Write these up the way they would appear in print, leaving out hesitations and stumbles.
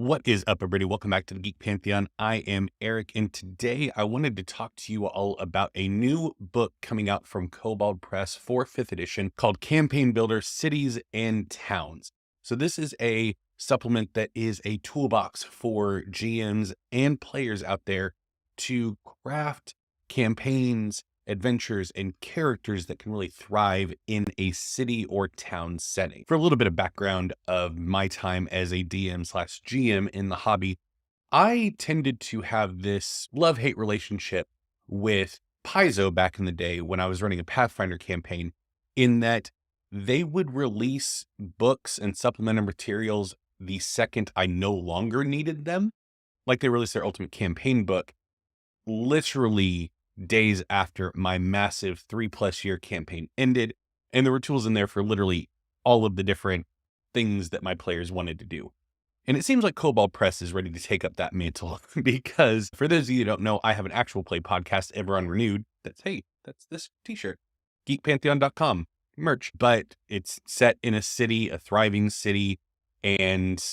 What is up, everybody? Welcome back to the Geek Pantheon. I am Eric, and today I wanted to talk to you all about a new book coming out from Kobold Press for 5th edition called Campaign Builder Cities and Towns. So this is a supplement that is a toolbox for GMs and players out there to craft campaigns, adventures, and characters that can really thrive in a city or town setting. For a little bit of background of my time as a DM/GM in the hobby, I tended to have this love-hate relationship with Paizo back in the day when I was running a Pathfinder campaign, in that they would release books and supplemental materials the second I no longer needed them. Like they released their Ultimate Campaign book literally days after my massive 3+ year campaign ended. And there were tools in there for literally all of the different things that my players wanted to do. And it seems like Kobold Press is ready to take up that mantle because for those of you who don't know, I have an actual play podcast, Ever Unrenewed. That's this t-shirt, geekpantheon.com merch, but it's set in a city, a thriving city. And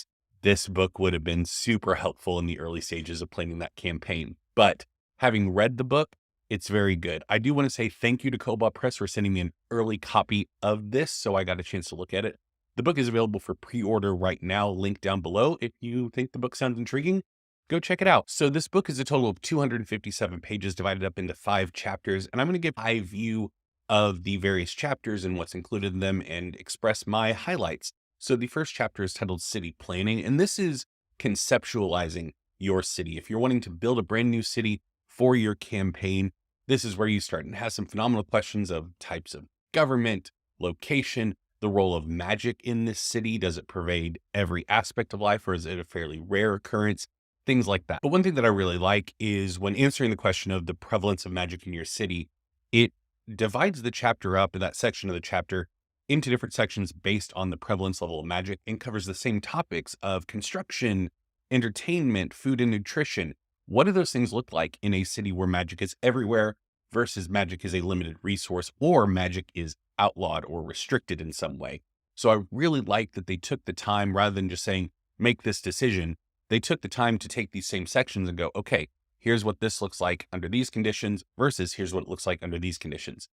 this book would have been super helpful in the early stages of planning that campaign. But having read the book, it's very good. I do want to say thank you to Kobold Press for sending me an early copy of this, so I got a chance to look at it. The book is available for pre-order right now, link down below. If you think the book sounds intriguing, go check it out. So this book is a total of 257 pages divided up into 5 chapters, and I'm going to give a view of the various chapters and what's included in them and express my highlights. So the first chapter is titled City Planning, and this is conceptualizing your city. If you're wanting to build a brand new city for your campaign, this is where you start, and has some phenomenal questions of types of government, location, the role of magic in this city. Does it pervade every aspect of life, or is it a fairly rare occurrence? Things like that. But one thing that I really like is when answering the question of the prevalence of magic in your city, it divides the chapter up in that section of the chapter into different sections based on the prevalence level of magic, and covers the same topics of construction, entertainment, food and nutrition. What do those things look like in a city where magic is everywhere versus magic is a limited resource, or magic is outlawed or restricted in some way? So I really like that they took the time, rather than just saying, make this decision, they took the time to take these same sections and go, okay, here's what this looks like under these conditions versus here's what it looks like under these conditions.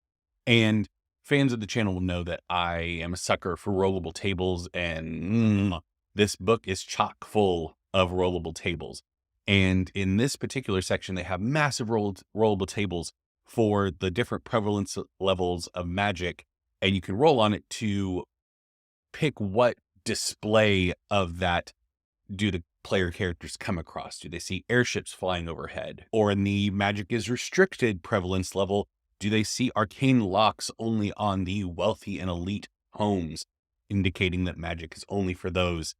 And fans of the channel will know that I am a sucker for rollable tables, and this book is chock full of rollable tables. And in this particular section, they have massive rollable tables for the different prevalence levels of magic, and you can roll on it to pick what display of that do the player characters come across. Do they see airships flying overhead? Or in the magic is restricted prevalence level, do they see arcane locks only on the wealthy and elite homes, indicating that magic is only for those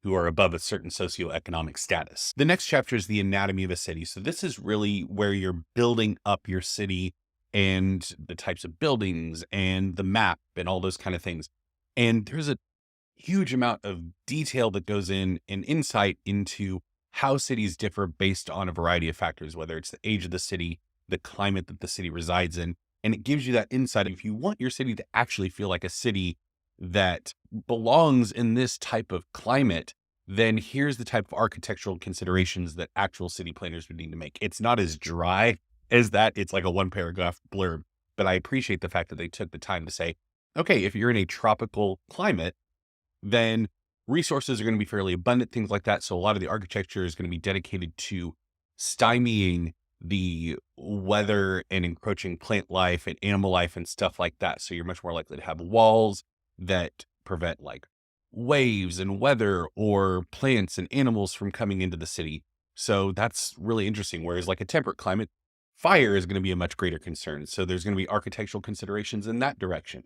who are above a certain socioeconomic status? The next chapter is the anatomy of a city. So this is really where you're building up your city and the types of buildings and the map and all those kind of things. And there's a huge amount of detail that goes in and insight into how cities differ based on a variety of factors, whether it's the age of the city, the climate that the city resides in. And it gives you that insight. If you want your city to actually feel like a city that belongs in this type of climate, then here's the type of architectural considerations that actual city planners would need to make. It's not as dry as that. It's like a 1-paragraph blurb, but I appreciate the fact that they took the time to say, okay, if you're in a tropical climate, then resources are going to be fairly abundant, things like that. So a lot of the architecture is going to be dedicated to stymieing the weather and encroaching plant life and animal life and stuff like that. So you're much more likely to have walls that prevent like waves and weather or plants and animals from coming into the city. So that's really interesting. Whereas like a temperate climate, fire is going to be a much greater concern. So there's going to be architectural considerations in that direction.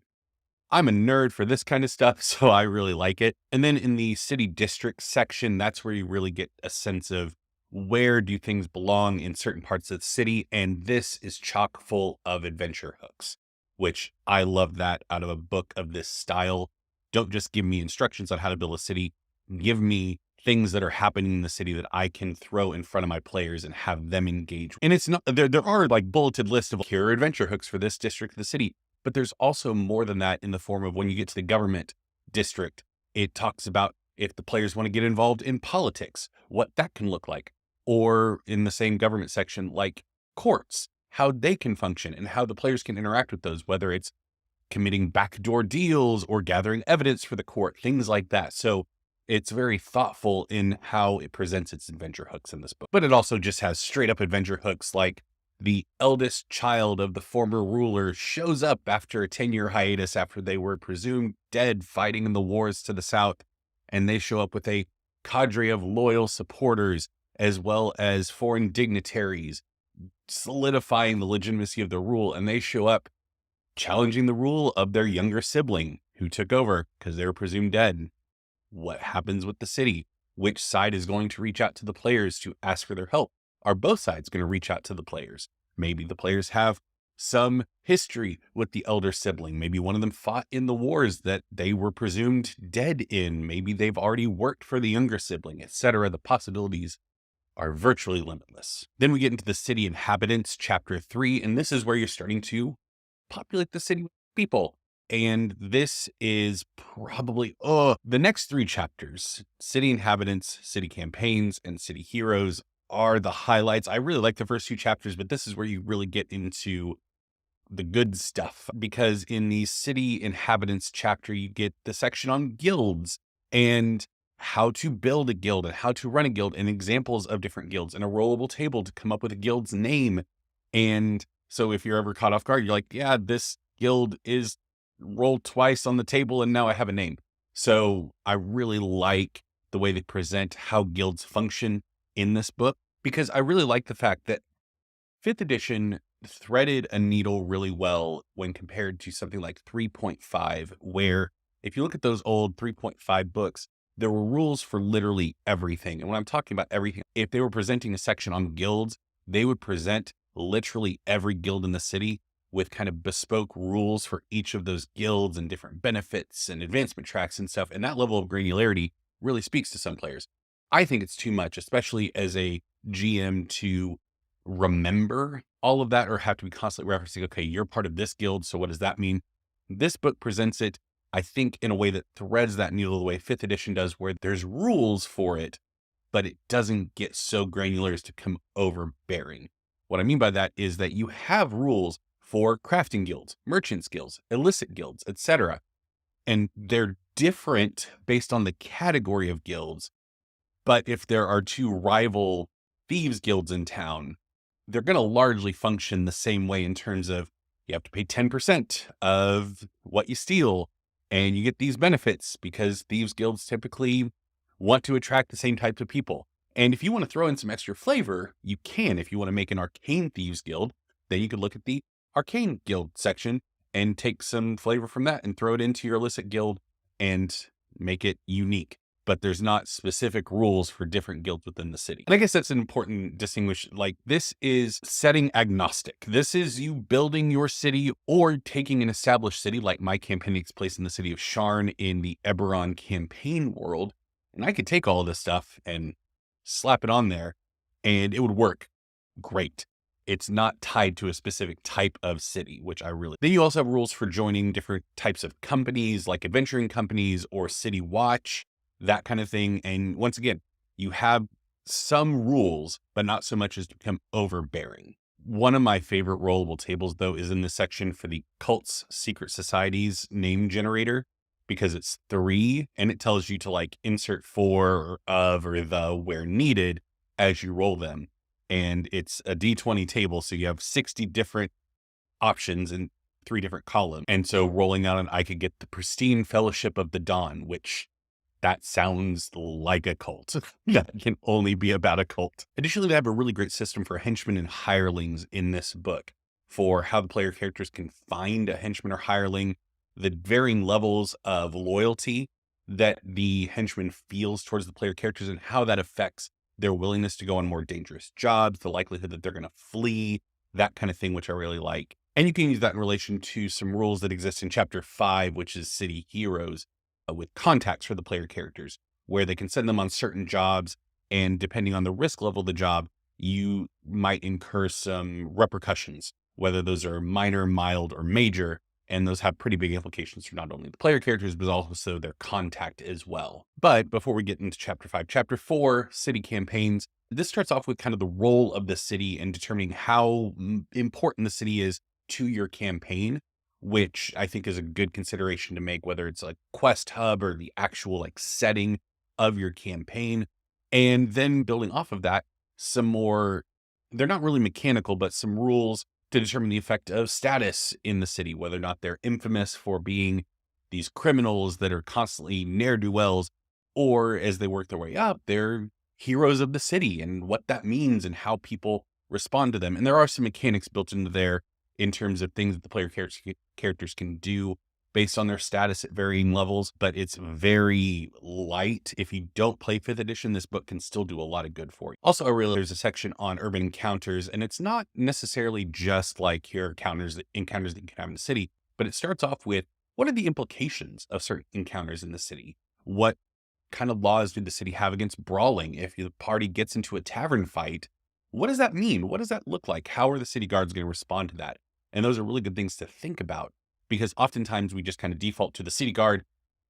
I'm a nerd for this kind of stuff, so I really like it. And then in the city district section, that's where you really get a sense of where do things belong in certain parts of the city. And this is chock full of adventure hooks, which I love that out of a book of this style. Don't just give me instructions on how to build a city. Give me things that are happening in the city that I can throw in front of my players and have them engage. And it's not, there are like bulleted lists of here are adventure hooks for this district of the city. But there's also more than that in the form of when you get to the government district, it talks about if the players want to get involved in politics, what that can look like. Or in the same government section, like courts, how they can function and how the players can interact with those, whether it's committing backdoor deals or gathering evidence for the court, things like that. So it's very thoughtful in how it presents its adventure hooks in this book. But it also just has straight up adventure hooks, like the eldest child of the former ruler shows up after a 10-year hiatus after they were presumed dead fighting in the wars to the south. And they show up with a cadre of loyal supporters, as well as foreign dignitaries, solidifying the legitimacy of the rule. And they show up challenging the rule of their younger sibling who took over because they were presumed dead. What happens with the city? Which side is going to reach out to the players to ask for their help? Are both sides going to reach out to the players? Maybe the players have some history with the elder sibling. Maybe one of them fought in the wars that they were presumed dead in. Maybe they've already worked for the younger sibling, etc. The possibilities are virtually limitless. Then we get into the city inhabitants, chapter 3, and this is where you're starting to populate the city with people. And this is probably, the next 3 chapters, city inhabitants, city campaigns, and city heroes, are the highlights. I really like the first 2 chapters, but this is where you really get into the good stuff, because in the city inhabitants chapter, you get the section on guilds and how to build a guild and how to run a guild and examples of different guilds and a rollable table to come up with a guild's name. And so if you're ever caught off guard, you're like, yeah, this guild is rolled twice on the table and now I have a name. So I really like the way they present how guilds function in this book, because I really like the fact that 5th edition threaded a needle really well when compared to something like 3.5, where if you look at those old 3.5 books, there were rules for literally everything. And when I'm talking about everything, if they were presenting a section on guilds, they would present literally every guild in the city with kind of bespoke rules for each of those guilds and different benefits and advancement tracks and stuff. And that level of granularity really speaks to some players. I think it's too much, especially as a GM, to remember all of that or have to be constantly referencing, okay, you're part of this guild, so what does that mean? This book presents it, I think, in a way that threads that needle the way 5th edition does, where there's rules for it, but it doesn't get so granular as to come overbearing. What I mean by that is that you have rules for crafting guilds, merchants guilds, illicit guilds, etc. And they're different based on the category of guilds. But if there are 2 rival thieves guilds in town, they're going to largely function the same way in terms of you have to pay 10% of what you steal, and you get these benefits because thieves guilds typically want to attract the same types of people. And if you want to throw in some extra flavor, you can. If you want to make an arcane thieves guild, then you could look at the arcane guild section and take some flavor from that and throw it into your illicit guild and make it unique. But there's not specific rules for different guilds within the city. And I guess that's an important distinguish. Like, this is setting agnostic. This is you building your city or taking an established city, like my campaign takes place in the city of Sharn in the Eberron campaign world. And I could take all of this stuff and slap it on there and it would work great. It's not tied to a specific type of city, which I really... Then you also have rules for joining different types of companies, like adventuring companies or city watch, that kind of thing. And once again, you have some rules, but not so much as to become overbearing. One of my favorite rollable tables, though, is in the section for the cults, secret societies name generator, because it's 3 and it tells you to like insert for or of or the where needed as you roll them. And it's a D20 table. So you have 60 different options in 3 different columns. And so rolling out, I could get the Pristine Fellowship of the Dawn, which that sounds like a cult. That can only be about a cult. Additionally, they have a really great system for henchmen and hirelings in this book for how the player characters can find a henchman or hireling, the varying levels of loyalty that the henchman feels towards the player characters and how that affects their willingness to go on more dangerous jobs, the likelihood that they're going to flee, that kind of thing, which I really like. And you can use that in relation to some rules that exist in chapter 5, which is City Heroes, with contacts for the player characters, where they can send them on certain jobs. And depending on the risk level of the job, you might incur some repercussions, whether those are minor, mild, or major. And those have pretty big implications for not only the player characters, but also their contact as well. But before we get into chapter 5, chapter 4, city campaigns, this starts off with kind of the role of the city and determining how important the city is to your campaign, which I think is a good consideration to make, whether it's a quest hub or the actual like setting of your campaign. And then building off of that, some more, they're not really mechanical, but some rules to determine the effect of status in the city, whether or not they're infamous for being these criminals that are constantly ne'er-do-wells, or as they work their way up, they're heroes of the city and what that means and how people respond to them. And there are some mechanics built into there in terms of things that the player characters can do based on their status at varying levels, but it's very light. If you don't play 5th edition, this book can still do a lot of good for you. Also, I realize there's a section on urban encounters, and it's not necessarily just like your encounters that you can have in the city, but it starts off with, what are the implications of certain encounters in the city? What kind of laws do the city have against brawling? If the party gets into a tavern fight, what does that mean? What does that look like? How are the city guards going to respond to that? And those are really good things to think about, because oftentimes we just kind of default to the city guard,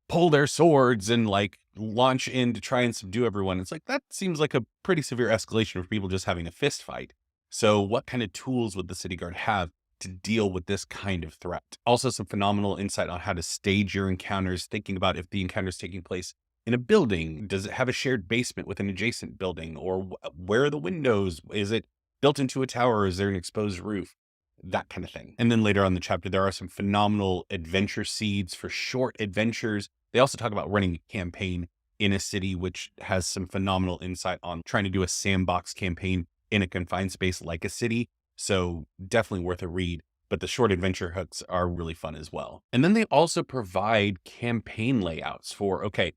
pull their swords and like launch in to try and subdue everyone. It's like, that seems like a pretty severe escalation for people just having a fist fight. So what kind of tools would the city guard have to deal with this kind of threat? Also, some phenomenal insight on how to stage your encounters, thinking about if the encounter is taking place in a building. Does it have a shared basement with an adjacent building? Or where are the windows? Is it built into a tower? Or is there an exposed roof? That kind of thing. And then later on in the chapter, there are some phenomenal adventure seeds for short adventures. They also talk about running a campaign in a city, which has some phenomenal insight on trying to do a sandbox campaign in a confined space like a city. So definitely worth a read. But the short adventure hooks are really fun as well. And then they also provide campaign layouts for, okay,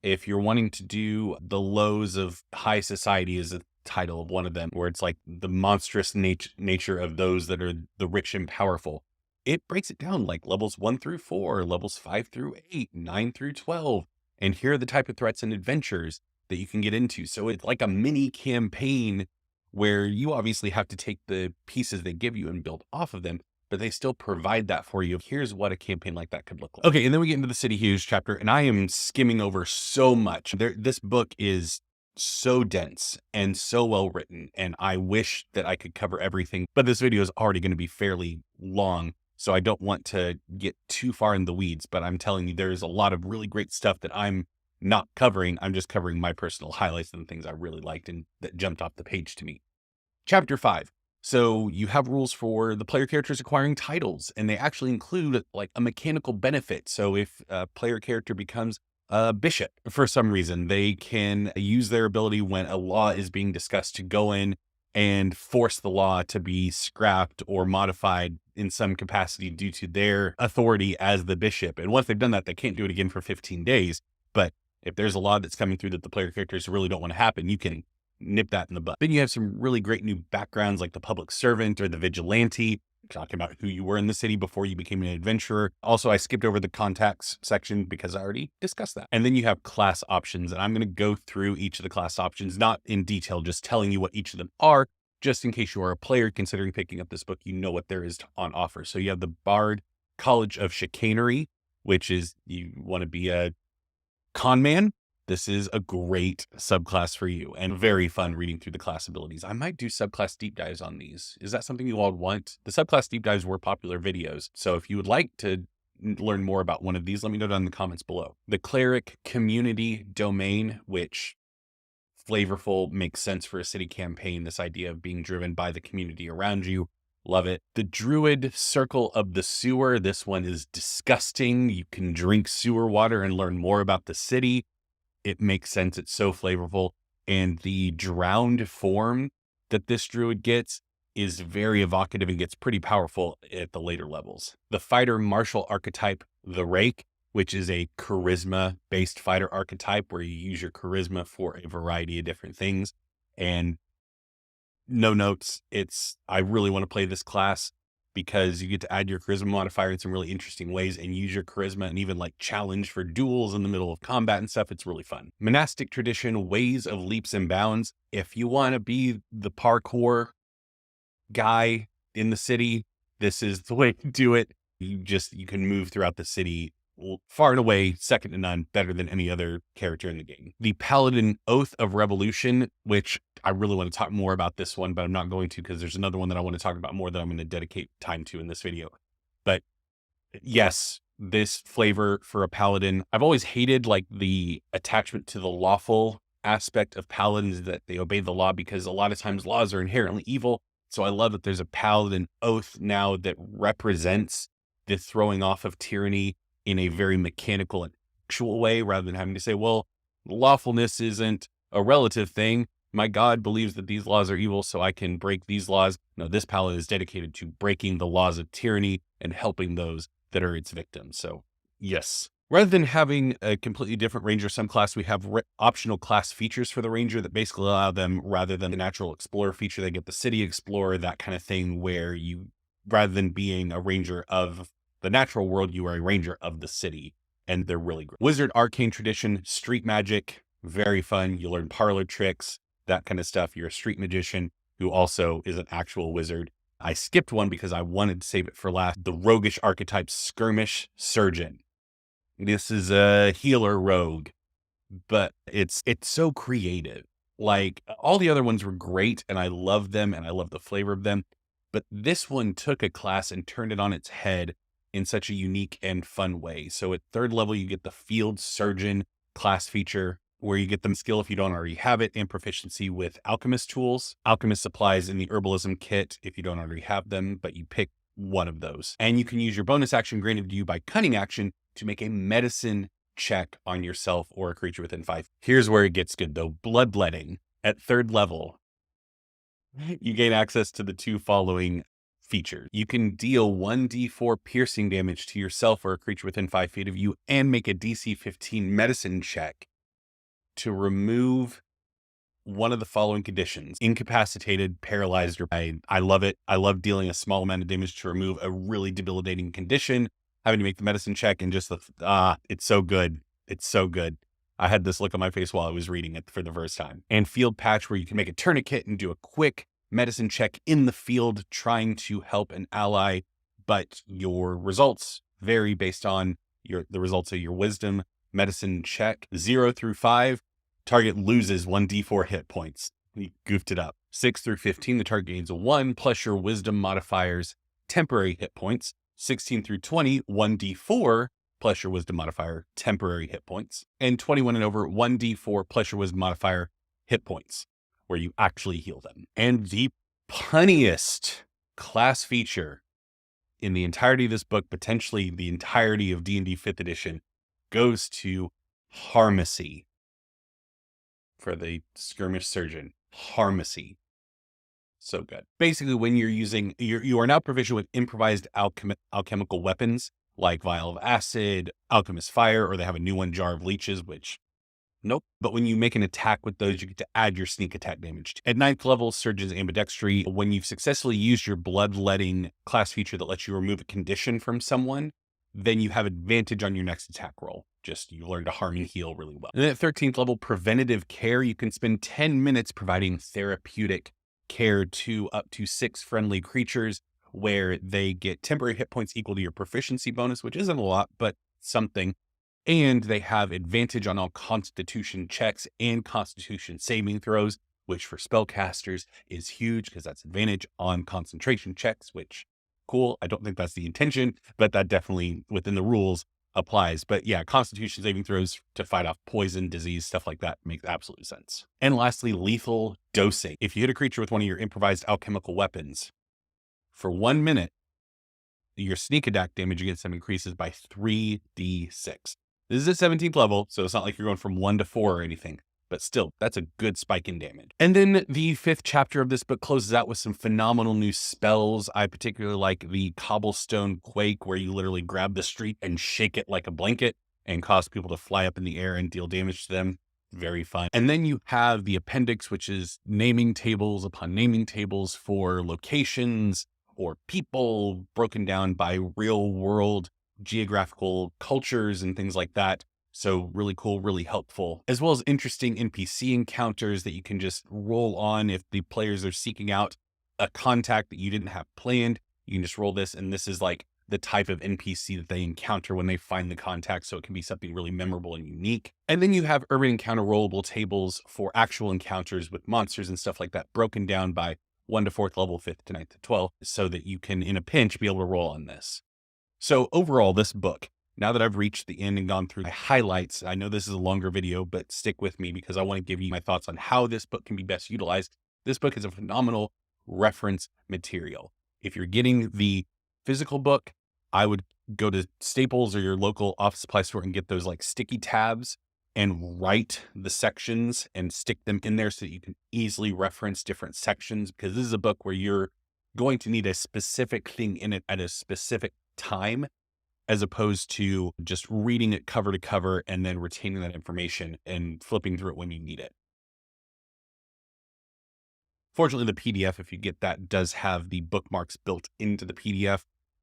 if you're wanting to do the lows of high society is a title of one of them, where it's like the monstrous nature of those that are the rich and powerful. It breaks it down like levels 1 through 4, levels 5 through 8, 9 through 12. And here are the type of threats and adventures that you can get into. So it's like a mini campaign where you obviously have to take the pieces they give you and build off of them, but they still provide that for you. Here's what a campaign like that could look like. Okay, and then we get into the City Heroes chapter, and I am skimming over so much. This book is so dense and so well written, and I wish that I could cover everything, but this video is already going to be fairly long, so I don't want to get too far in the weeds. But I'm telling you, there's a lot of really great stuff that I'm not covering. I'm just covering my personal highlights and the things I really liked and that jumped off the page to me. Chapter 5. So you have rules for the player characters acquiring titles, and they actually include like a mechanical benefit. So if a player character becomes a bishop for some reason, they can use their ability when a law is being discussed to go in and force the law to be scrapped or modified in some capacity due to their authority as the bishop. And once they've done that, they can't do it again for 15 days. But if there's a law that's coming through that the player characters really don't want to happen, you can nip that in the bud. Then you have some really great new backgrounds like the public servant or the vigilante, talking about who you were in the city before you became an adventurer. Also, I skipped over the contacts section because I already discussed that. And then you have class options, and I'm going to go through each of the class options, not in detail, just telling you what each of them are, just in case you are a player considering picking up this book, you know what there is on offer. So you have the Bard College of Chicanery, which is you want to be a con man. This is a great subclass for you and very fun reading through the class abilities. I might do subclass deep dives on these. Is that something you all want? The subclass deep dives were popular videos. So if you would like to learn more about one of these, let me know down in the comments below. The Cleric Community Domain, which flavorful, makes sense for a city campaign. This idea of being driven by the community around you. Love it. The Druid Circle of the Sewer. This one is disgusting. You can drink sewer water and learn more about the city. It makes sense. It's so flavorful. And the drowned form that this druid gets is very evocative and gets pretty powerful at the later levels. The fighter martial archetype, the Rake, which is a charisma-based fighter archetype where you use your charisma for a variety of different things. And no notes. I really want to play this class because you get to add your charisma modifier in some really interesting ways and use your charisma and even like challenge for duels in the middle of combat and stuff. It's really fun. Monastic Tradition, Ways of Leaps and Bounds. If you want to be the parkour guy in the city, this is the way to do it. You can move throughout the city far and away, second to none, better than any other character in the game. The Paladin Oath of Revolution, which I really want to talk more about this one, but I'm not going to because there's another one that I want to talk about more that I'm going to dedicate time to in this video. But yes, this flavor for a paladin. I've always hated like the attachment to the lawful aspect of paladins, that they obey the law, because a lot of times laws are inherently evil. So I love that there's a paladin oath now that represents the throwing off of tyranny in a very mechanical and actual way, rather than having to say, well, lawfulness isn't a relative thing. My God believes that these laws are evil, so I can break these laws. No, this paladin is dedicated to breaking the laws of tyranny and helping those that are its victims. So yes, rather than having a completely different ranger subclass, we have optional class features for the ranger that basically allow them, rather than the natural explorer feature, they get the city explorer, that kind of thing, where you, rather than being a ranger of the natural world, you are a ranger of the city, and they're really great. Wizard arcane tradition, street magic, very fun. You learn parlor tricks, that kind of stuff. You're a street magician who also is an actual wizard. I skipped one because I wanted to save it for last. The roguish archetype, skirmish surgeon. This is a healer rogue, but it's so creative. Like, all the other ones were great and I love them and I love the flavor of them, but this one took a class and turned it on its head in such a unique and fun way. So at 3rd level, you get the field surgeon class feature, where you get them skill if you don't already have it, and proficiency with alchemist tools. Alchemist supplies in the herbalism kit if you don't already have them, but you pick one of those. And you can use your bonus action granted to you by cunning action to make a medicine check on yourself or a creature within 5. Here's where it gets good though. Bloodletting. At 3rd level, you gain access to the 2 following features. You can deal 1d4 piercing damage to yourself or a creature within 5 feet of you, and make a DC 15 medicine check to remove one of the following conditions: incapacitated, paralyzed, or I love it. I love dealing a small amount of damage to remove a really debilitating condition, having to make the medicine check, and just it's so good. It's so good. I had this look on my face while I was reading it for the first time. And field patch, where you can make a tourniquet and do a quick medicine check in the field trying to help an ally, but your results vary based on the results of your wisdom medicine check. 0 through 5, target loses 1d4 hit points. You goofed it up. 6 through 15, the target gains 1 plus your wisdom modifier's temporary hit points. 16 through 20, 1d4 plus your wisdom modifier temporary hit points. And 21 and over, 1d4 plus your wisdom modifier hit points, where you actually heal them. And the punniest class feature in the entirety of this book, potentially the entirety of D&D 5th edition, goes to Pharmacy for the skirmish surgeon. Pharmacy. So good. Basically, when you're using, you are now proficient with improvised alchemical weapons like vial of acid, alchemist fire, or they have a new one, jar of leeches, which nope. But when you make an attack with those, you get to add your sneak attack damage. At 9th level, Surgeon's Ambidextry, when you've successfully used your bloodletting class feature that lets you remove a condition from someone, then you have advantage on your next attack roll. Just, you learn to harm and heal really well. And then at 13th level, Preventative Care, you can spend 10 minutes providing therapeutic care to up to 6 friendly creatures, where they get temporary hit points equal to your proficiency bonus, which isn't a lot, but something. And they have advantage on all constitution checks and constitution saving throws, which for spellcasters is huge because that's advantage on concentration checks, which cool. I don't think that's the intention, but that definitely within the rules applies. But yeah, constitution saving throws to fight off poison, disease, stuff like that makes absolute sense. And lastly, lethal dosing. If you hit a creature with one of your improvised alchemical weapons for 1 minute, your sneak attack damage against them increases by 3d6. This is at 17th level, so it's not like you're going from 1 to 4 or anything, but still, that's a good spike in damage. And then the 5th chapter of this book closes out with some phenomenal new spells. I particularly like the Cobblestone Quake, where you literally grab the street and shake it like a blanket and cause people to fly up in the air and deal damage to them. Very fun. And then you have the appendix, which is naming tables upon naming tables for locations or people broken down by real world geographical cultures and things like that. So really cool, really helpful, as well as interesting NPC encounters that you can just roll on if the players are seeking out a contact that you didn't have planned. You can just roll this, and this is like the type of NPC that they encounter when they find the contact, so it can be something really memorable and unique. And then you have urban encounter rollable tables for actual encounters with monsters and stuff like that, broken down by 1 to 4th level, 5th to 9th to 12th, so that you can, in a pinch, be able to roll on this. So overall, this book, now that I've reached the end and gone through my highlights, I know this is a longer video, but stick with me because I want to give you my thoughts on how this book can be best utilized. This book is a phenomenal reference material. If you're getting the physical book, I would go to Staples or your local office supply store and get those like sticky tabs and write the sections and stick them in there so that you can easily reference different sections, because this is a book where you're going to need a specific thing in it at a specific time, as opposed to just reading it cover to cover and then retaining that information and flipping through it when you need it. Fortunately, the PDF, if you get that, does have the bookmarks built into the PDF.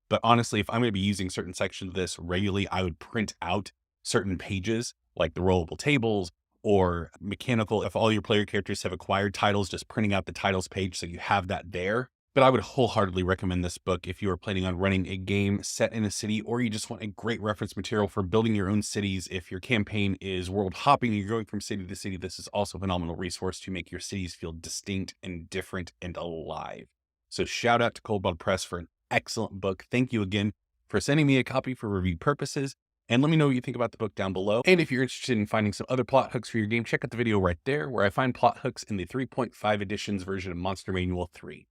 But honestly, if I'm going to be using certain sections of this regularly, I would print out certain pages like the rollable tables or mechanical. If all your player characters have acquired titles, just printing out the titles page so you have that there. But I would wholeheartedly recommend this book if you are planning on running a game set in a city, or you just want a great reference material for building your own cities. If your campaign is world hopping and you're going from city to city, this is also a phenomenal resource to make your cities feel distinct and different and alive. So shout out to Kobold Press for an excellent book. Thank you again for sending me a copy for review purposes. And let me know what you think about the book down below. And if you're interested in finding some other plot hooks for your game, check out the video right there where I find plot hooks in the 3.5 editions version of Monster Manual 3.